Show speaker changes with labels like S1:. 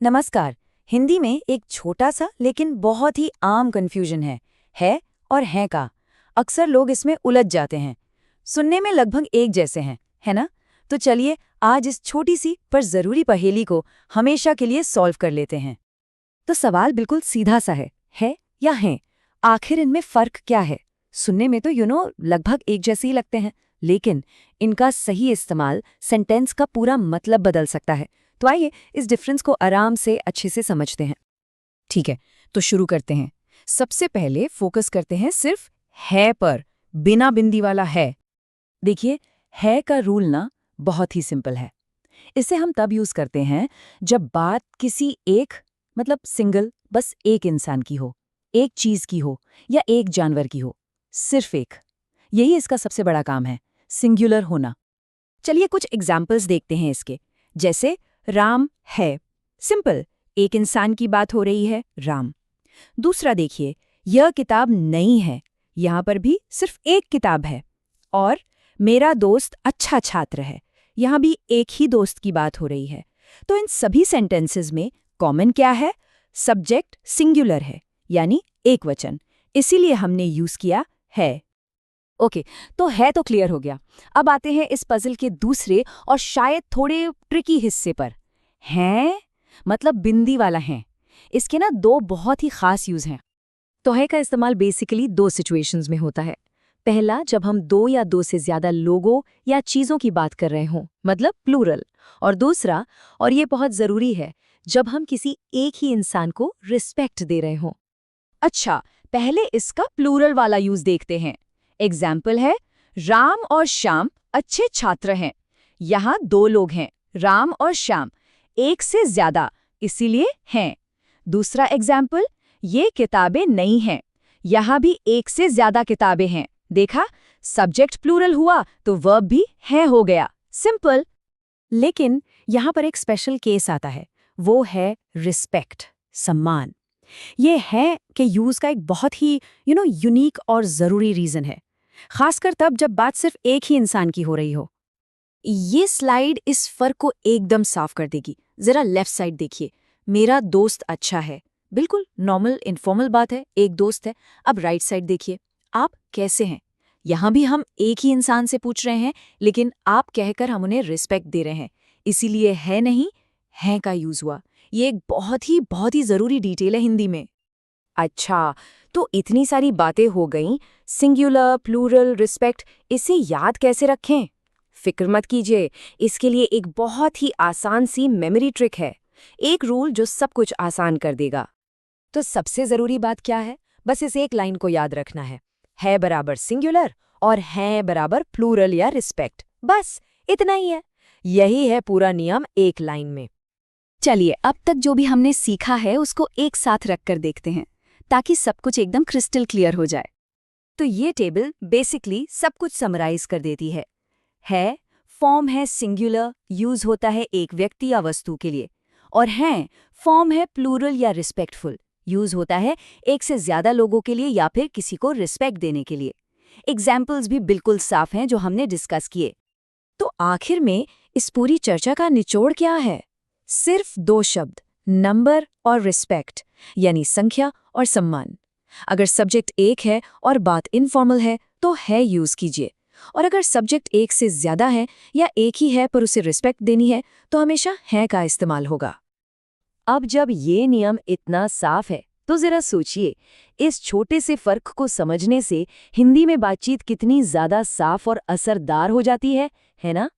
S1: नमस्कार। हिंदी में एक छोटा सा लेकिन बहुत ही आम कंफ्यूजन है और हैं का। अक्सर लोग इसमें उलझ जाते हैं। सुनने में लगभग एक जैसे हैं, है ना? तो चलिए आज इस छोटी सी पर जरूरी पहेली को हमेशा के लिए सॉल्व कर लेते हैं। तो सवाल बिल्कुल सीधा सा है या हैं? आखिर इनमें फर्क क्या है? सुनने में तो लगभग एक जैसे ही लगते हैं, लेकिन इनका सही इस्तेमाल सेंटेंस का पूरा मतलब बदल सकता है। तो आइए इस डिफरेंस को आराम से अच्छे से समझते हैं। ठीक है, तो शुरू करते हैं। सबसे पहले फोकस करते हैं सिर्फ है पर, बिना बिंदी वाला है। देखिए, है का रूल ना बहुत ही सिंपल है। इसे हम तब यूज करते हैं जब बात किसी एक सिंगल बस एक इंसान की हो, एक चीज की हो या एक जानवर की हो, सिर्फ एक। यही इसका सबसे बड़ा काम है, सिंगुलर होना। चलिए कुछ एग्जाम्पल्स देखते हैं इसके। जैसे राम है, सिंपल, एक इंसान की बात हो रही है, राम। दूसरा देखिए, यह किताब नहीं है, यहां पर भी सिर्फ एक किताब है। और मेरा दोस्त अच्छा छात्र है, यहां भी एक ही दोस्त की बात हो रही है। तो इन सभी सेंटेंसेस में कॉमन क्या है? सब्जेक्ट सिंगुलर है, यानी एक वचन। इसीलिए हमने यूज किया है। ओके, तो है तो क्लियर हो गया। अब आते हैं इस पजल के दूसरे और शायद थोड़े ट्रिकी हिस्से पर। हैं मतलब बिंदी वाला है। इसके ना दो बहुत ही खास यूज हैं। तो है का इस्तेमाल बेसिकली दो सिचुएशंस में होता है। पहला, जब हम दो या दो से ज्यादा लोगों या चीजों की बात कर रहे हों, मतलब प्लूरल। और दूसरा, और ये बहुत जरूरी है, जब हम किसी एक ही इंसान को रिस्पेक्ट दे रहे हों। अच्छा, पहले इसका प्लूरल वाला यूज देखते हैं। एग्जाम्पल है, राम और श्याम अच्छे छात्र हैं। यहाँ दो लोग हैं, राम और श्याम, एक से ज्यादा, इसीलिए हैं। दूसरा एग्जाम्पल, ये किताबें नहीं हैं। यहाँ भी एक से ज्यादा किताबें हैं। देखा, सब्जेक्ट प्लूरल हुआ तो वर्ब भी है हो गया, सिंपल। लेकिन यहाँ पर एक स्पेशल केस आता है, वो है रिस्पेक्ट, सम्मान। ये है कि यूज का एक बहुत ही यूनिक और जरूरी रीजन है, खासकर तब जब बात सिर्फ एक ही इंसान की हो रही हो। ये स्लाइड इस फर्क को एकदम साफ कर देगी। जरा लेफ्ट साइड देखिए, मेरा दोस्त अच्छा है, बिल्कुल नॉर्मल इनफॉर्मल बात है, एक दोस्त है। अब राइट साइड देखिए, आप कैसे हैं। यहां भी हम एक ही इंसान से पूछ रहे हैं, लेकिन आप कहकर हम उन्हें रिस्पेक्ट दे रहे हैं, इसीलिए है नहीं है का यूज हुआ। ये एक बहुत ही जरूरी डिटेल है हिंदी में। अच्छा, तो इतनी सारी बातें हो गईं, सिंगुलर, प्लूरल, रिस्पेक्ट, इसे याद कैसे रखें? फिक्र मत कीजिए, इसके लिए एक बहुत ही आसान सी मेमोरी ट्रिक है, एक रूल जो सब कुछ आसान कर देगा। तो सबसे जरूरी बात क्या है? बस इस एक लाइन को याद रखना है बराबर सिंगुलर और है बराबर प्लूरल या रिस्पेक्ट। बस इतना ही है। यही है पूरा नियम एक लाइन में। चलिए अब तक जो भी हमने सीखा है उसको एक साथ रखकर देखते हैं, ताकि सब कुछ एकदम क्रिस्टल क्लियर हो जाए। तो ये टेबल बेसिकली सब कुछ समराइज कर देती है। फॉर्म है सिंगुलर, यूज होता है एक व्यक्ति या वस्तु के लिए। और फॉर्म है प्लूरल या रिस्पेक्टफुल, यूज होता है एक से ज्यादा लोगों के लिए या फिर किसी को रिस्पेक्ट देने के लिए। एग्जाम्पल्स भी बिल्कुल साफ हैं जो हमने डिस्कस किए। तो आखिर में इस पूरी चर्चा का निचोड़ क्या है? सिर्फ दो शब्द, नंबर और रिस्पेक्ट, यानी संख्या और सम्मान। अगर सब्जेक्ट एक है और बात इनफॉर्मल है तो है यूज कीजिए, और अगर सब्जेक्ट एक से ज्यादा है या एक ही है पर उसे रिस्पेक्ट देनी है तो हमेशा है का इस्तेमाल होगा। अब जब ये नियम इतना साफ है तो जरा सोचिए, इस छोटे से फर्क को समझने से हिंदी में बातचीत कितनी ज्यादा साफ और असरदार हो जाती है ना?